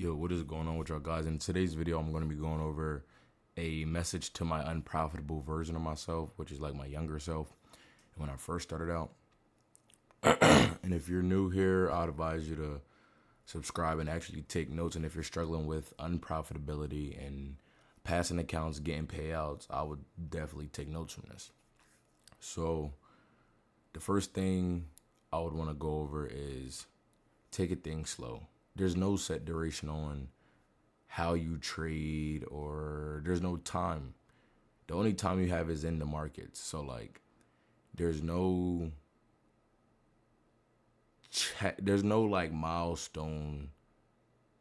Yo, what is going on with y'all guys? In today's video, I'm going to be going over a message to my unprofitable version of myself, which is like my younger self when I first started out. And if you're new here, I'd advise you to subscribe and actually take notes. And if you're struggling with unprofitability and passing accounts, getting payouts, I would definitely take notes from this. So the first thing I would want to go over is take it things slow. There's no set duration on how you trade, or there's no time. The only time you have is in the markets. So like there's no there's no like milestone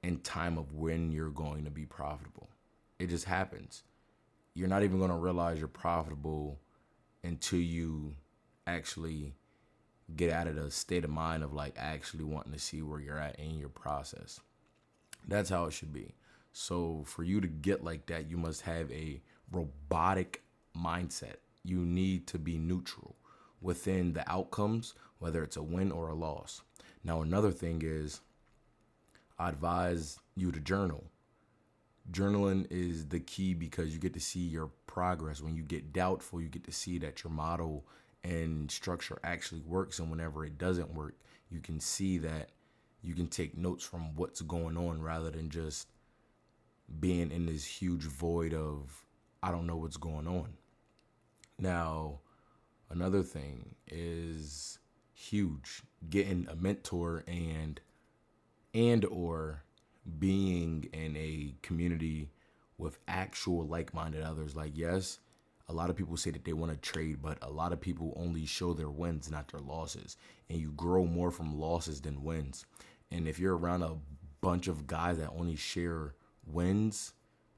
in time of when you're going to be profitable. It just happens. You're not even going to realize you're profitable until you actually get out of the state of mind of like actually wanting to see where you're at in your process. That's how it should be. So for you to get like that, you must have a robotic mindset. You need to be neutral within the outcomes, whether it's a win or a loss. Now, another thing is I advise you to journal. Journaling is the key because you get to see your progress. When you get doubtful, you get to see that your model and structure actually works. And whenever it doesn't work, you can see that you can take notes from what's going on rather than just being in this huge void of, I don't know what's going on. Now, another thing is huge, getting a mentor and or being in a community with actual like-minded others. Like, yes, a lot of people say that they want to trade, but a lot of people only show their wins, not their losses. And you grow more from losses than wins. And if you're around a bunch of guys that only share wins,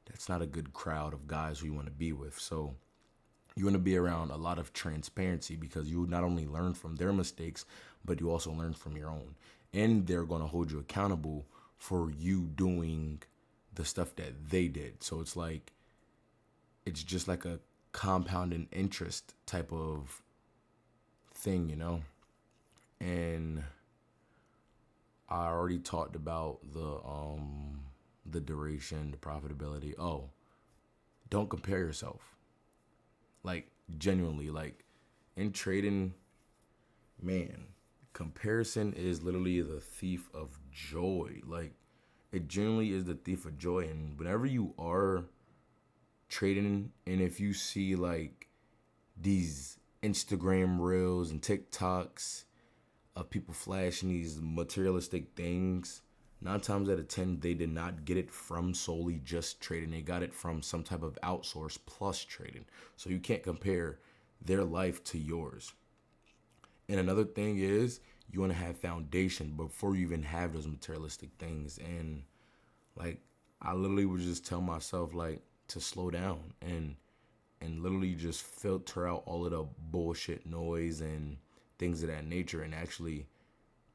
that's not a good crowd of guys who you want to be with. So you want to be around a lot of transparency because you not only learn from their mistakes, but you also learn from your own. And they're going to hold you accountable for you doing the stuff that they did. So it's just like a compounding interest type of thing, you know? And I already talked about the duration, the profitability. Oh, don't compare yourself. Like genuinely, like in trading, man, comparison is literally the thief of joy. Like it genuinely is the thief of joy. And whenever you are trading, and if you see like these Instagram reels and TikToks of people flashing these materialistic things, 9 times out of 10, they did not get it from solely just trading. They got it from some type of outsource plus trading. So you can't compare their life to yours. And another thing is you want to have foundation before you even have those materialistic things. And like I literally would just tell myself like to slow down and literally just filter out all of the bullshit noise and things of that nature and actually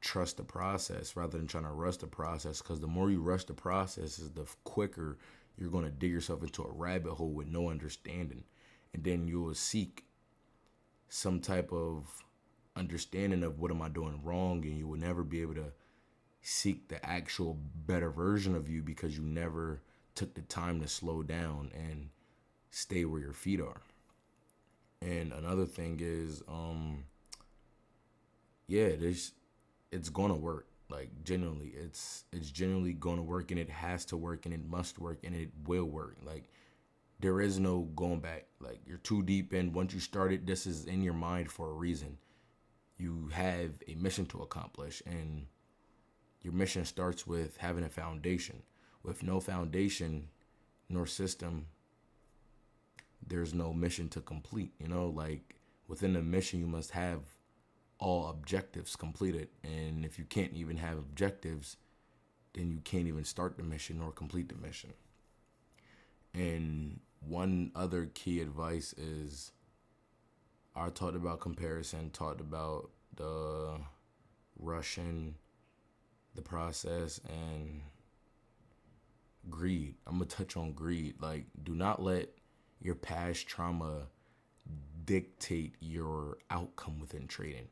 trust the process rather than trying to rush the process, because the more you rush the process is the quicker you're going to dig yourself into a rabbit hole with no understanding, and then you will seek some type of understanding of what am I doing wrong, and you will never be able to seek the actual better version of you because you never took the time to slow down and stay where your feet are. And another thing is it's gonna work. Like genuinely, it's genuinely gonna work, and it has to work, and it must work, and it will work. Like there is no going back. Like you're too deep in. Once you started, this is in your mind for a reason. You have a mission to accomplish, and your mission starts with having a foundation. With no foundation nor system, there's no mission to complete. You know, like within the mission, you must have all objectives completed. And if you can't even have objectives, then you can't even start the mission or complete the mission. And one other key advice is I talked about comparison, talked about the rushing, the process, and greed. I'm going to touch on greed. Like, do not let your past trauma dictate your outcome within trading.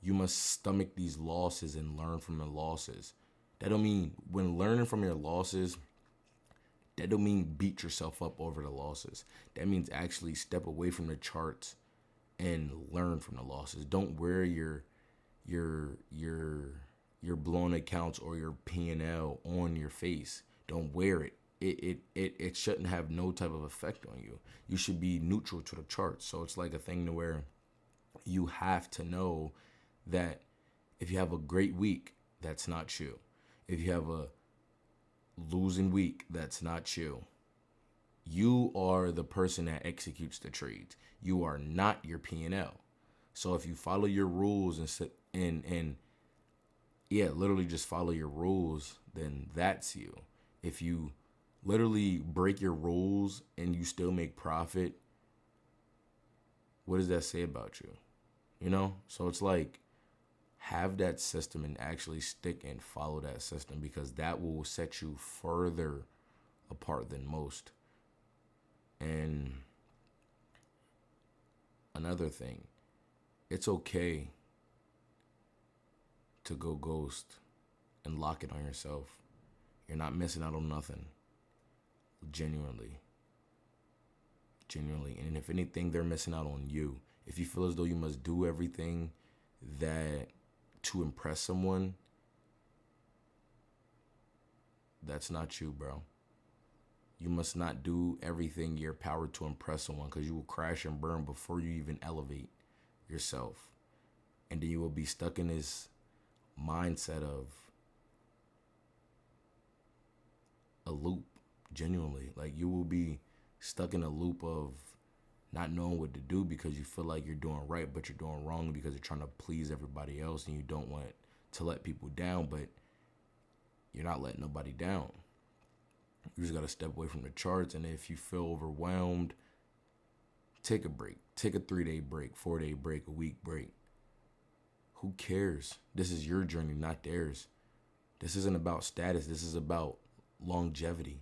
You must stomach these losses and learn from the losses. That don't mean when learning from your losses, that don't mean beat yourself up over the losses. That means actually step away from the charts and learn from the losses. Don't wear your your your blown accounts or your P&L on your face. Don't wear it. It shouldn't have no type of effect on you. You should be neutral to the charts. So it's like a thing to where you have to know that if you have a great week, that's not you. If you have a losing week, that's not you. You are the person that executes the trades. You are not your P&L. So if you follow your rules and yeah, literally just follow your rules, then that's you. If you literally break your rules and you still make profit, what does that say about you? You know? So it's like have that system and actually stick and follow that system because that will set you further apart than most. And another thing, it's okay to go ghost and lock it on yourself. You're not missing out on nothing. Genuinely. Genuinely. And if anything, they're missing out on you. If you feel as though you must do everything that to impress someone, that's not you, bro. You must not do everything in your power to impress someone because you will crash and burn before you even elevate yourself. And then you will be stuck in this mindset of a loop, genuinely. Like you will be stuck in a loop of not knowing what to do because you feel like you're doing right, but you're doing wrong because you're trying to please everybody else and you don't want to let people down, but you're not letting nobody down. You just got to step away from the charts. And if you feel overwhelmed, take a break. Take a 3-day break, 4-day break, a week break. Who cares? This is your journey, not theirs. This isn't about status. This is about longevity.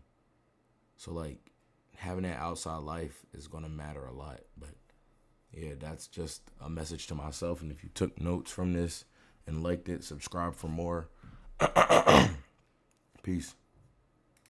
So like having that outside life is going to matter a lot. But yeah, that's just a message to myself. And if you took notes from this and liked it, subscribe for more. Peace.